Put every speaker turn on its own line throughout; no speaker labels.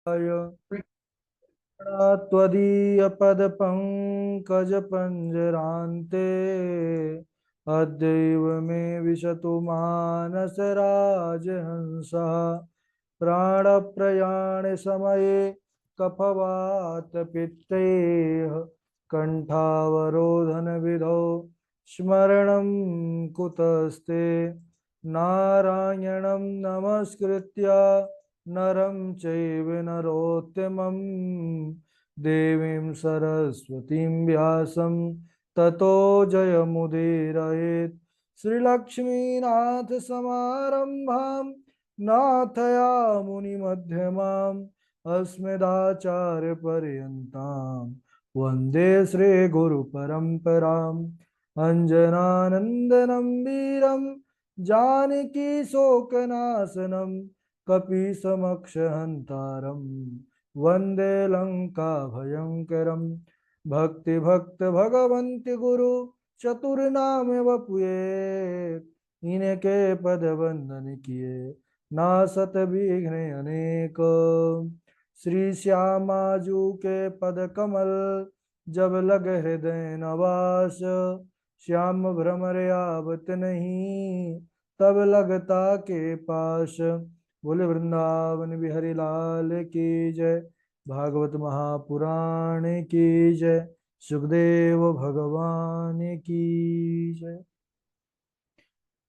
त्वदीयपदपङ्कजपञ्जरान्ते अद्यैव मे विशतु मानसराजहंसः प्राणप्रयाणे समये कफवातपित्तैः कण्ठावरोधनविधौ स्मरणं कुतस्ते नारायणं नमस्कृत्य नरं चैव नरोत्तमं देवीं सरस्वतीं व्यासं ततो जयमुदीरयेत् श्रीलक्ष्मीनाथसमारम्भां नाथयामुनिमध्यमाम् अस्मदाचार्यपर्यन्तां वन्दे श्रीगुरुपरम्पराम् अञ्जनानन्दनं वीरं जानकीशोकनाशनं कपीशमक्षहन्तारं वन्दे लङ्काभयङ्करं भक्ति गुरु चतुर्नाम वपुए इनके पद वंदन किए नासत विघ्न अनेक श्री श्यामाजू के पद कमल जब लग हृदय नवास श्याम भ्रमर आवत नहीं तब लगता के पास। बोले वृंदावन बिहारी लाल की जय। भागवत महापुराण की जय। सुखदेव भगवान की जय।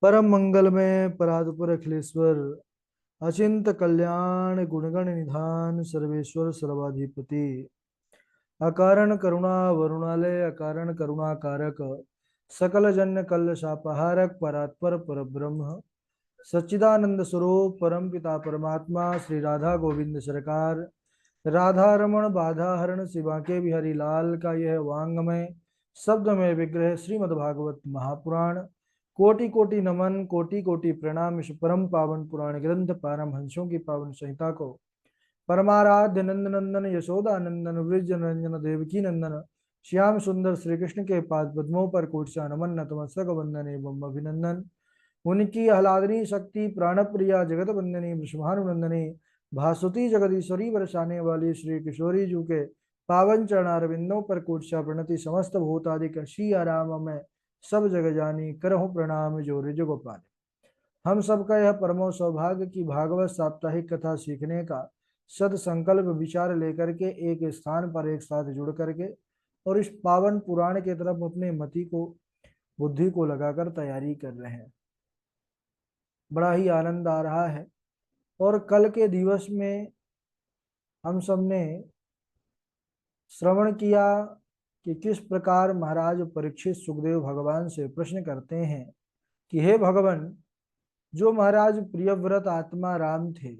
परम मंगल में परात्पर अखिलेश्वर अचिंत कल्याण गुणगण निधान सर्वेश्वर सर्वाधिपति अकारण करुणा वरुणालय अकारण करुणा कारक सकल जन्य कल शापहारक परात्पर परब्रह्म सच्चिदानंद स्वरूप परम पिता परमात्मा श्री राधा गोविंद सरकार राधा रमण बाधा हरण शिवा के बिहारी लाल का यह वांगमय शब्द में विग्रह श्रीमद् भागवत महापुराण कोटि कोटि नमन कोटि कोटि प्रणाम। इस परम पावन पुराण ग्रंथ पारमहंसों की पावन संहिता को परमाराध्य नंद नंदन यशोदा नंदन वृज रंजन देवकी नंदन श्याम सुंदर श्री कृष्ण के पाद पद्मों पर कोटसा नमन नतमस्तक वंदन एवं अभिनंदन। उनकी आह्लादनी शक्ति प्राण प्रिया जगत वंदनी वृषभानुनंदनी भासुती जगदीश्वरी बरसाने वाली श्री किशोरी जू के पावन चरणारविंदों पर कोटसा प्रणति समस्त भूतादिक श्री आराम में सब जग जानी करहु प्रणाम जो रिज गोपाल। हम सबका यह परमो सौभाग्य की भागवत साप्ताहिक कथा सीखने का सद संकल्प विचार लेकर के एक स्थान पर एक साथ जुड़ करके और इस पावन पुराण के तरफ अपने मति को बुद्धि को लगाकर तैयारी कर रहे हैं। बड़ा ही आनंद आ रहा है। और कल के दिवस में हम सबने श्रवण किया कि किस प्रकार महाराज परीक्षित सुखदेव भगवान से प्रश्न करते हैं कि हे भगवान, जो महाराज प्रियव्रत आत्मा राम थे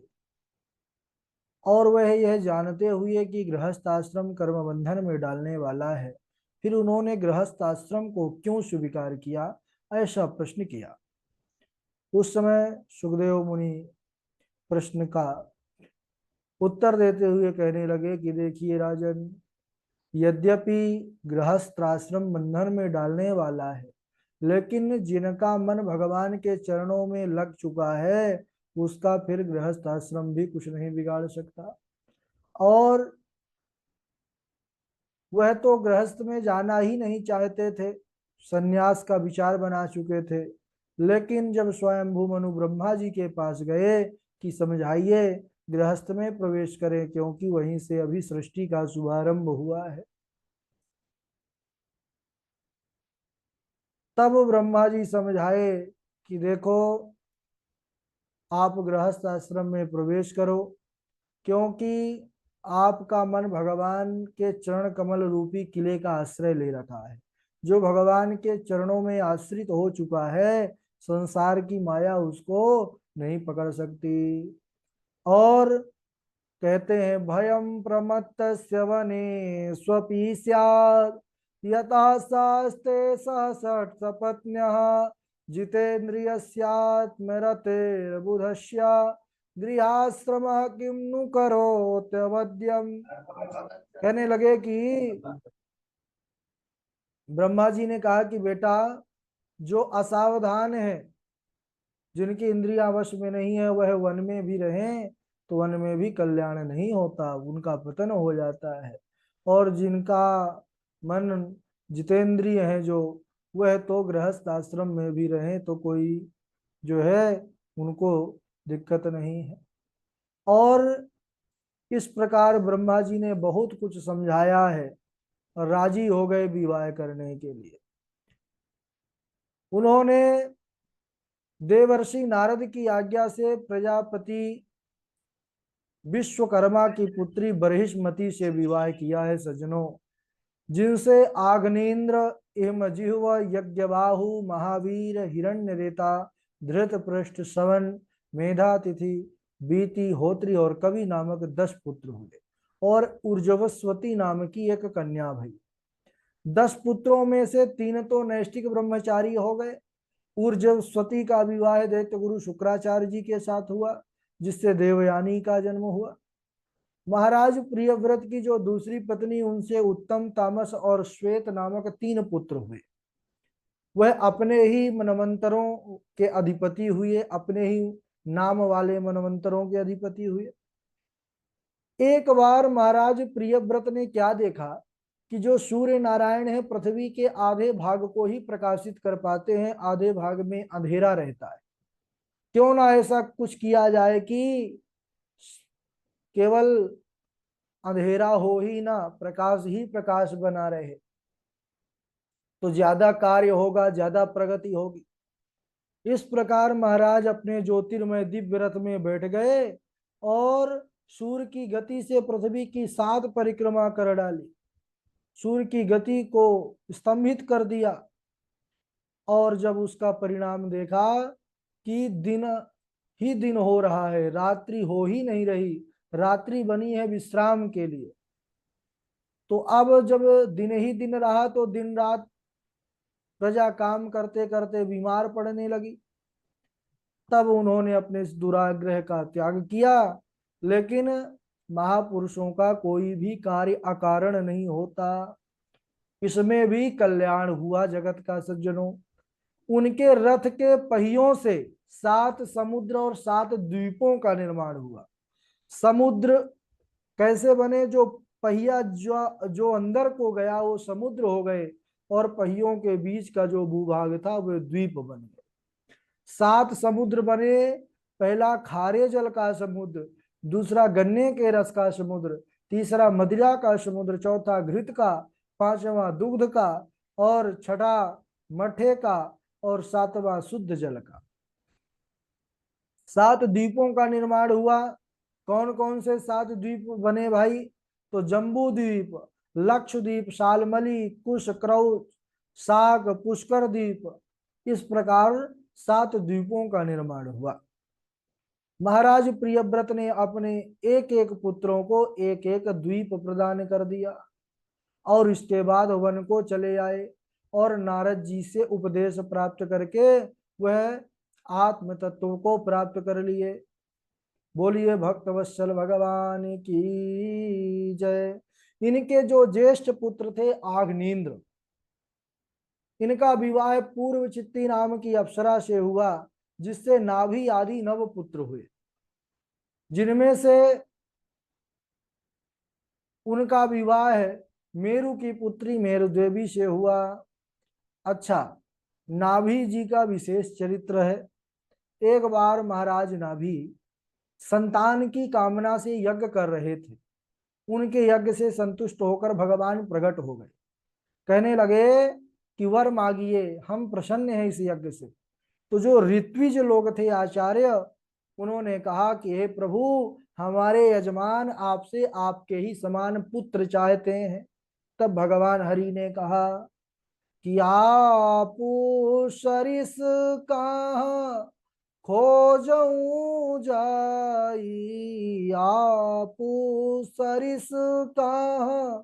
और वह यह जानते हुए कि गृहस्थ आश्रम कर्म बंधन में डालने वाला है, फिर उन्होंने गृहस्थ आश्रम को क्यों स्वीकार किया, ऐसा प्रश्न किया। उस समय सुखदेव मुनि प्रश्न का उत्तर देते हुए कहने लगे कि देखिए राजन, यद्यपि गृहस्थाश्रम बंधन में डालने वाला है, लेकिन जिनका मन भगवान के चरणों में लग चुका है उसका फिर गृहस्थ आश्रम भी कुछ नहीं बिगाड़ सकता। और वह तो गृहस्थ में जाना ही नहीं चाहते थे, सन्यास का विचार बना चुके थे। लेकिन जब स्वयंभू मनु ब्रह्मा जी के पास गए कि समझाइए गृहस्थ में प्रवेश करें, क्योंकि वहीं से अभी सृष्टि का शुभारंभ हुआ है, तब ब्रह्मा जी समझाए कि देखो, आप गृहस्थ आश्रम में प्रवेश करो, क्योंकि आपका मन भगवान के चरण कमल रूपी किले का आश्रय ले रखा है। जो भगवान के चरणों में आश्रित हो चुका है, संसार की माया उसको नहीं पकड़ सकती। और कहते हैं भयम प्रमत्तस्य वने स्वपि स्यात् यथा शास्ते सहसत् सपत्न्यः जितेन्द्रियस्यात्मरतेर्बुधस्य गृहाश्रमः किं नु करोत्यवद्यम्। कहने लगे कि ब्रह्मा जी ने कहा कि बेटा, जो असावधान है, जिनकी इंद्रियां वश में नहीं है, वह वन में भी रहें तो वन में भी कल्याण नहीं होता, उनका पतन हो जाता है। और जिनका मन जितेंद्रिय है जो, वह तो गृहस्थ आश्रम में भी रहे तो कोई जो है उनको दिक्कत नहीं है। और इस प्रकार ब्रह्मा जी ने बहुत कुछ समझाया है और राजी हो गए विवाह करने के लिए। उन्होंने देवर्षि नारद की आज्ञा से प्रजापति विश्वकर्मा की पुत्री बरहिष्मति से विवाह किया है सज्जनों, जिनसे आग्नेन्द्र हिमजिह्व यज्ञबाहु महावीर हिरण्यरेता धृतपृष्ठ सवन मेधातिथि बीति होत्री और कवि नामक 10 पुत्र हुए और ऊर्जवस्वती नाम की एक कन्या भई। 10 पुत्रों में से 3 तो नैष्ठिक ब्रह्मचारी हो गए। ऊर्जवस्वती का विवाह दैत्य गुरु शुक्राचार्य जी के साथ हुआ, जिससे देवयानी का जन्म हुआ। महाराज प्रियव्रत की जो दूसरी पत्नी, उनसे उत्तम, तामस और श्वेत नामक 3 पुत्र हुए। वह अपने ही मनवंतरों के अधिपति हुए, अपने ही नाम वाले मनवंतरों के अधिपति हुए। एक बार महाराज प्रियव्रत ने क्या देखा कि जो सूर्य नारायण है पृथ्वी के आधे भाग को ही प्रकाशित कर पाते हैं, आधे भाग में अंधेरा रहता है। क्यों ना ऐसा कुछ किया जाए कि केवल अंधेरा हो ही ना, प्रकाश ही प्रकाश बना रहे, तो ज्यादा कार्य होगा, ज्यादा प्रगति होगी। इस प्रकार महाराज अपने ज्योतिर्मय दिव्य रथ में बैठ गए और सूर्य की गति से पृथ्वी की 7 परिक्रमा कर डाली, सूर्य की गति को स्तंभित कर दिया। और जब उसका परिणाम देखा कि दिन ही दिन हो रहा है, रात्रि हो ही नहीं रही, रात्रि बनी है विश्राम के लिए, तो अब जब दिन ही दिन रहा तो दिन रात प्रजा काम करते करते बीमार पड़ने लगी। तब उन्होंने अपने इस दुराग्रह का त्याग किया। लेकिन महापुरुषों का कोई भी कार्य अकारण नहीं होता, इसमें भी कल्याण हुआ जगत का सज्जनों। उनके रथ के पहियों से 7 समुद्र और 7 द्वीपों का निर्माण हुआ। समुद्र कैसे बने? जो पहिया जो अंदर को गया वो समुद्र हो गए, और पहियों के बीच का जो भूभाग था वो द्वीप बन गए। 7 समुद्र बने। पहला खारे जल का समुद्र, दूसरा गन्ने के रस का समुद्र, तीसरा मदिरा का समुद्र, चौथा घृत का, पांचवा दुग्ध का, और छठा मठे का, और 7वां शुद्ध जल का। 7 द्वीपों का निर्माण हुआ। कौन कौन से 7 द्वीप बने भाई? तो जम्बू द्वीप, लक्षद्वीप, शालमली, कुश, क्रौच, साग, पुष्कर द्वीप, इस प्रकार 7 द्वीपों का निर्माण हुआ। महाराज प्रियव्रत ने अपने एक एक पुत्रों को एक एक द्वीप प्रदान कर दिया और इसके बाद वन को चले आए और नारद जी से उपदेश प्राप्त करके वह आत्म तत्व को प्राप्त कर लिए। बोलिए भक्तवत्सल भगवान की जय। इनके जो ज्येष्ठ पुत्र थे आग्नेन्द्र, इनका विवाह पूर्व चित्ती नाम की अप्सरा से हुआ, जिससे नाभि आदि 9 पुत्र हुए, जिनमें से उनका विवाह मेरु की पुत्री मेरुदेवी से हुआ। अच्छा, नाभि जी का विशेष चरित्र है। एक बार महाराज नाभि संतान की कामना से यज्ञ कर रहे थे। उनके यज्ञ से संतुष्ट होकर भगवान प्रकट हो गए। कहने लगे कि वर मांगिए, हम प्रसन्न हैं इस यज्ञ से। तो जो ऋत्विज लोग थे आचार्य, उन्होंने कहा कि हे प्रभु, हमारे यजमान आपसे आपके ही समान पुत्र चाहते हैं। तब भगवान हरि ने कहा कि आप सरिस कहाँ खोजऊं जाई, आप सरिस कहाँ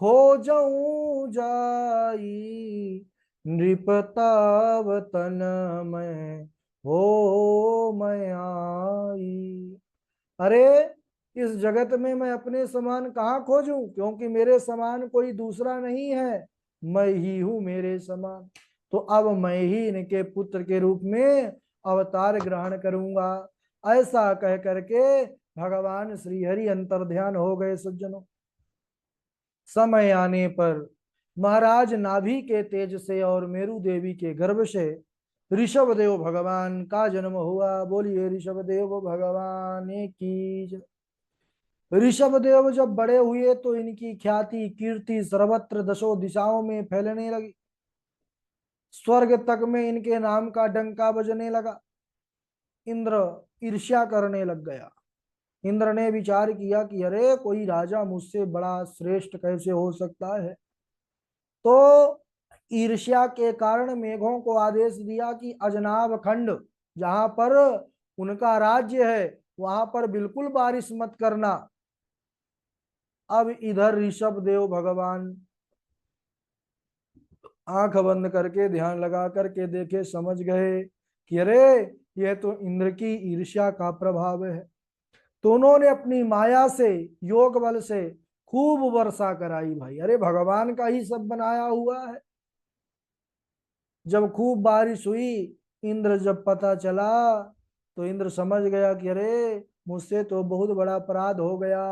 खोजऊं जाई, नृपताव तन में हो मैं आई। अरे इस जगत में मैं अपने समान कहाँ खोजूं, क्योंकि मेरे समान कोई दूसरा नहीं है, मैं ही हूं मेरे समान। तो अब मैं ही इनके पुत्र के रूप में अवतार ग्रहण करूंगा। ऐसा कह करके भगवान श्री हरि अंतर्ध्यान हो गए सज्जनों। समय आने पर महाराज नाभि के तेज से और मेरु देवी के गर्भ से ऋषभ देव भगवान का जन्म हुआ। बोलिए ऋषभ देव भगवान की जय। ऋषभ देव जब बड़े हुए तो इनकी ख्याति कीर्ति सर्वत्र दशों दिशाओं में फैलने लगी। स्वर्ग तक में इनके नाम का डंका बजने लगा। इंद्र ईर्ष्या करने लग गया। इंद्र ने विचार किया कि अरे कोई राजा मुझसे बड़ा श्रेष्ठ कैसे हो सकता है। तो ईर्ष्या के कारण मेघों को आदेश दिया कि अजनाब खंड जहां पर उनका राज्य है वहां पर बिल्कुल बारिश मत करना। अब इधर ऋषभ देव भगवान आंख बंद करके ध्यान लगा करके देखे, समझ गए कि अरे यह तो इंद्र की ईर्ष्या का प्रभाव है। तो उन्होंने अपनी माया से योग बल से खूब वर्षा कराई भाई। अरे भगवान का ही सब बनाया हुआ है। जब खूब बारिश हुई, इंद्र जब पता चला तो इंद्र समझ गया कि अरे मुझसे तो बहुत बड़ा अपराध हो गया।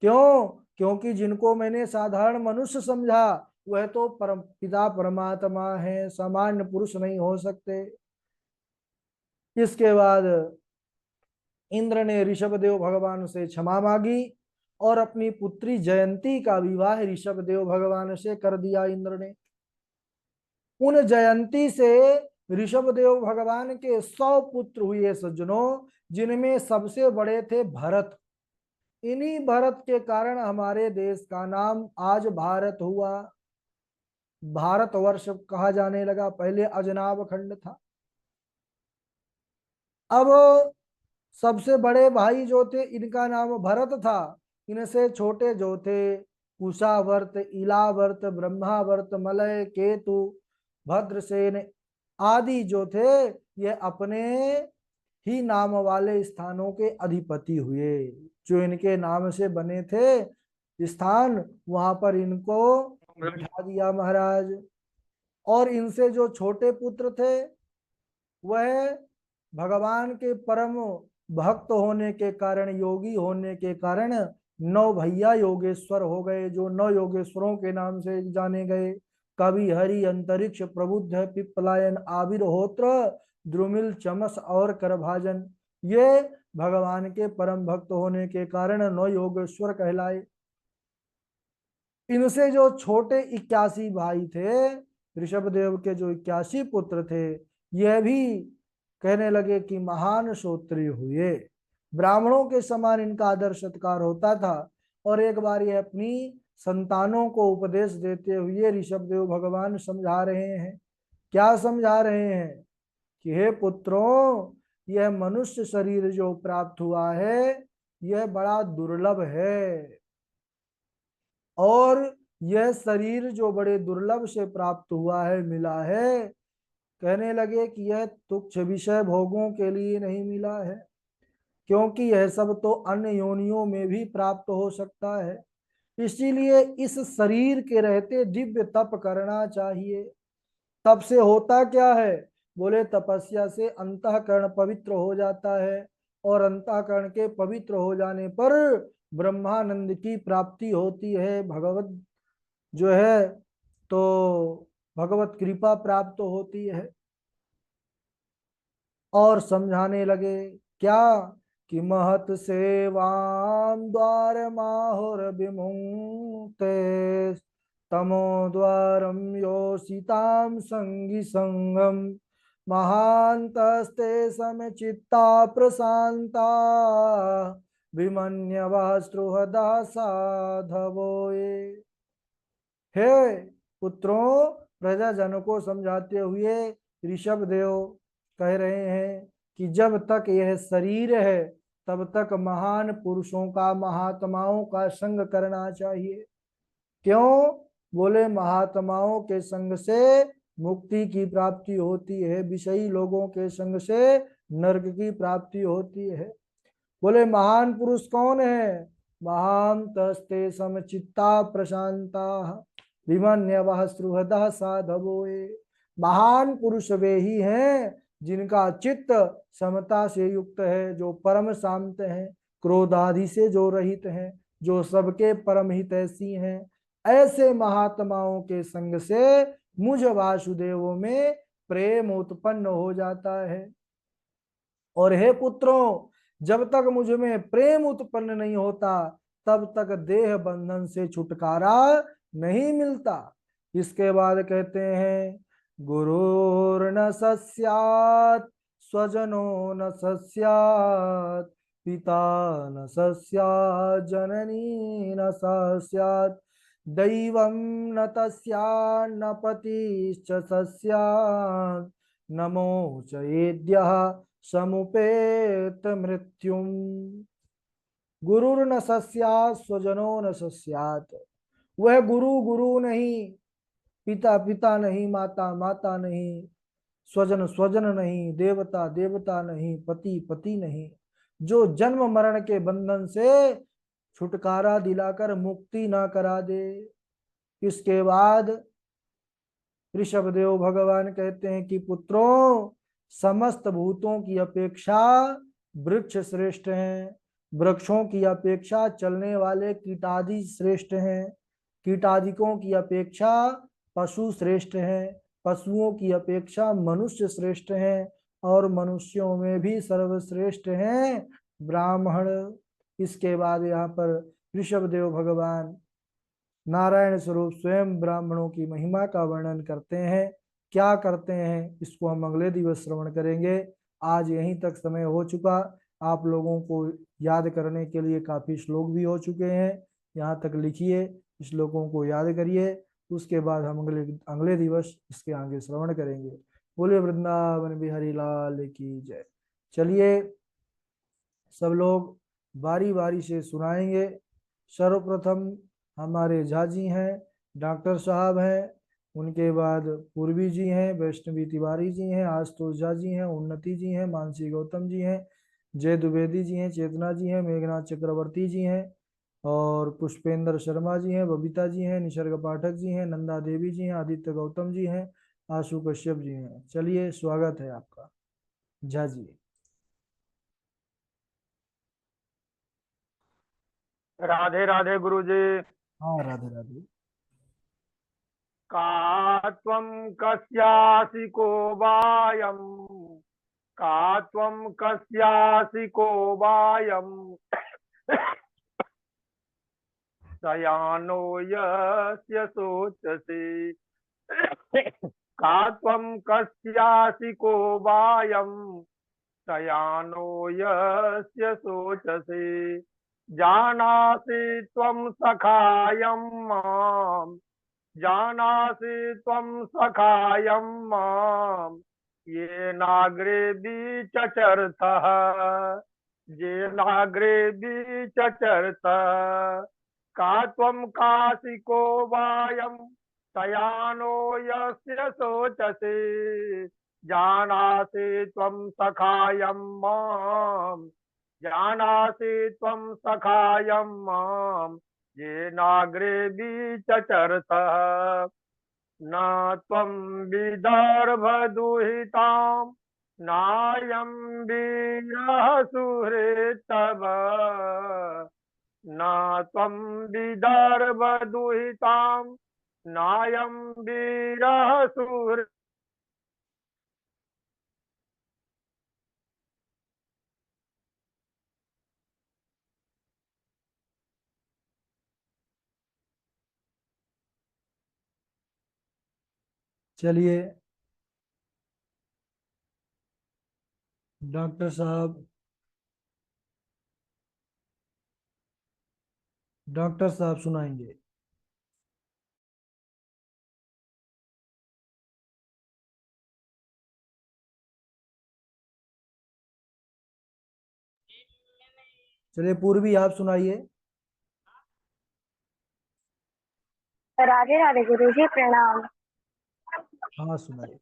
क्यों? क्योंकि जिनको मैंने साधारण मनुष्य समझा वह तो परम पिता परमात्मा है, सामान्य पुरुष नहीं हो सकते। इसके बाद इंद्र ने ऋषभ देव भगवान से क्षमा मांगी और अपनी पुत्री जयंती का विवाह ऋषभ देव भगवान से कर दिया इंद्र ने। उन जयंती से ऋषभ देव भगवान के 100 पुत्र हुए सज्जनों, जिनमें सबसे बड़े थे भरत। इन्हीं भरत के कारण हमारे देश का नाम आज भारत हुआ। भारतवर्ष कहा जाने लगा, पहले अजनाब खंड था। अब सबसे बड़े भाई जो थे इनका नाम भरत था। इनसे छोटे जो थे कुशावर्त, इलावर्त, ब्रह्मावर्त, मलय, केतु, भद्रसेन आदि जो थे ये अपने ही नाम वाले स्थानों के अधिपति हुए। जो इनके नाम से बने थे स्थान वहां पर इनको बिठा दिया महाराज। और इनसे जो छोटे पुत्र थे वह भगवान के परम भक्त होने के कारण, योगी होने के कारण नौ भैया योगेश्वर हो गए, जो नौ योगेश्वरों के नाम से जाने गए। कवि हरि, अंतरिक्ष, प्रबुद्ध, पिप्पलायन, आविर्होत्र, द्रुमिल, चमस और करभाजन। ये भगवान के परम भक्त होने के कारण नौ योगेश्वर कहलाए। इनसे जो छोटे 81 भाई थे, ऋषभ देव के जो 81 पुत्र थे, यह भी कहने लगे कि महान श्रोत्रिय हुए। ब्राह्मणों के समान इनका आदर सत्कार होता था। और एक बार ये अपनी संतानों को उपदेश देते हुए ऋषभ देव भगवान समझा रहे हैं। क्या समझा रहे हैं? कि हे पुत्रों, यह मनुष्य शरीर जो प्राप्त हुआ है यह बड़ा दुर्लभ है। और यह शरीर जो बड़े दुर्लभ से प्राप्त हुआ है, मिला है, कहने लगे कि यह तुच्छ विषय भोगों के लिए नहीं मिला है, क्योंकि यह सब तो अन्य योनियों में भी प्राप्त हो सकता है। इसीलिए इस शरीर के रहते दिव्य तप करना चाहिए। तप से होता क्या है? बोले तपस्या से अंतःकरण पवित्र हो जाता है, और अंतःकरण के पवित्र हो जाने पर ब्रह्मानंद की प्राप्ति होती है। भगवत जो है तो भगवत कृपा प्राप्त होती है। और समझाने लगे क्या? कि महत सेवाम द्वार माहुर विमुक्ते तमो द्वारम योषिताम संगी संगम महांतस्ते समचित्ता प्रशांता विमन्यवास्त्रुहदा साधवोए। हे पुत्रों, प्रजाजनों को समझाते हुए ऋषभ देव कह रहे हैं कि जब तक यह शरीर है तब तक महान पुरुषों का, महात्माओं का संग करना चाहिए। क्यों? बोले महात्माओं के संग से मुक्ति की प्राप्ति होती है, विषयी लोगों के संग से नरक की प्राप्ति होती है। बोले महान पुरुष कौन है? महान तस्ते समचित्ता प्रशांता विमन्यवः सुहृदः साधवोए। महान पुरुष वे ही हैं जिनका चित्त समता से युक्त है, जो परम शांत हैं, क्रोध आदि से जो रहित हैं, जो सबके परम हितैषी हैं, ऐसे महात्माओं के संग से मुझ वासुदेव में प्रेम उत्पन्न हो जाता है। और हे पुत्रों, जब तक मुझ में प्रेम उत्पन्न नहीं होता तब तक देह बंधन से छुटकारा नहीं मिलता। इसके बाद कहते हैं, गुरुर्न सस्यात् स्वजनो न सस्यात् पिता न सस्यात् जननी न सस्यात् दैवं न तस्यान्न पतिश्च सस्यात् नमो चेद्यः समुपेत मृत्युम। गुरुर न सस्यात् स्वजनो न सस्यात्। वह गुरु गुरु नहीं, पिता पिता नहीं, माता माता नहीं, स्वजन स्वजन नहीं, देवता देवता नहीं, पति पति नहीं, जो जन्म मरण के बंधन से छुटकारा दिलाकर मुक्ति ना करा दे। इसके बाद ऋषभदेव भगवान कहते हैं कि पुत्रों, समस्त भूतों की अपेक्षा वृक्ष श्रेष्ठ हैं, वृक्षों की अपेक्षा चलने वाले कीटादि श्रेष्ठ हैं, कीटादिकों की अपेक्षा पशु श्रेष्ठ हैं, पशुओं की अपेक्षा मनुष्य श्रेष्ठ हैं, और मनुष्यों में भी सर्वश्रेष्ठ हैं ब्राह्मण। इसके बाद यहाँ पर ऋषभदेव भगवान नारायण स्वरूप स्वयं ब्राह्मणों की महिमा का वर्णन करते हैं। क्या करते हैं इसको हम अगले दिवस श्रवण करेंगे। आज यहीं तक समय हो चुका। आप लोगों को याद करने के लिए काफी श्लोक भी हो चुके हैं, यहाँ तक लिखिए, श्लोकों को याद करिए, उसके बाद हम अगले दिवस इसके आगे श्रवण करेंगे। बोले वृंदावन बिहारी लाल की जय। चलिए सब लोग बारी बारी से सुनाएंगे। सर्वप्रथम हमारे झा जी हैं, डॉक्टर साहब हैं, उनके बाद पूर्वी जी हैं, वैष्णवी तिवारी जी हैं, आशुतोष झा जी हैं, उन्नति जी हैं, मानसी गौतम जी हैं, जय द्विवेदी जी हैं, चेतना जी हैं, मेघनाथ चक्रवर्ती जी हैं, और पुष्पेंद्र शर्मा जी हैं, बबीता जी हैं, निसर्ग पाठक जी हैं, नंदा देवी जी हैं, आदित्य गौतम जी हैं, आशु कश्यप जी हैं। चलिए स्वागत है आपका झा जी।
राधे राधे गुरुजी।
हाँ राधे राधे।
का त्वं कस्यासि को वायम् का त्वं कस्यासि को वायम् शयानो यस्य शोचसि का त्वं कस्यासि को वायम् शयानो यस्य शोचसि जानासि त्वं सखायं माम् जानासि त्वं सखायं माम् येनाग्रे चचरतः येनाग्रे चचरतः का त्वं काशिको वायं शयानो यस्य शोचसि जानासि त्वं सखायं माम् जानासि त्वं सखायं माम् येनाग्रे चचरतः न त्वं विदर्भदुहितां नायं वीरः सुहृत्तव न त्वं विदर्भदुहितां नायं वीरः सुहृत्
चलिए डॉक्टर साहब, डॉक्टर साहब सुनाएंगे। चलिए पूर्वी आप सुनाइए।
राधे राधे गुरु जी प्रणाम।
हाँ सुनाइए।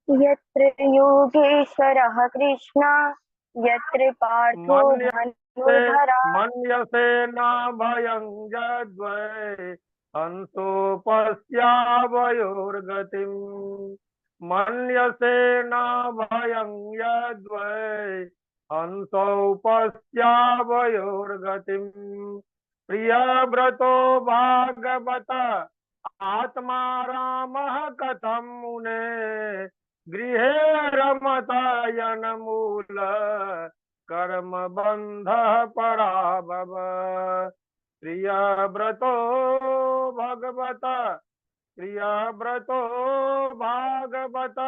यत्र योगेश्वरः कृष्ण यत्र पार्थो धनुर्धरा
मन्यसे न भयं यद्वै हंसोपस्यावयोर्गतिम् मन्यसे न भयं यद्वै हंसौ पश्यावयोर्गतिम् प्रियव्रतो भागवत आत्मा रामः कथं मुने गृहे रमतायनमूल कर्म बन्धः पराभव प्रियव्रतो भगवत प्रियव्रतो भागवत।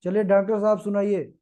चलिए डॉक्टर साहब सुनाइए।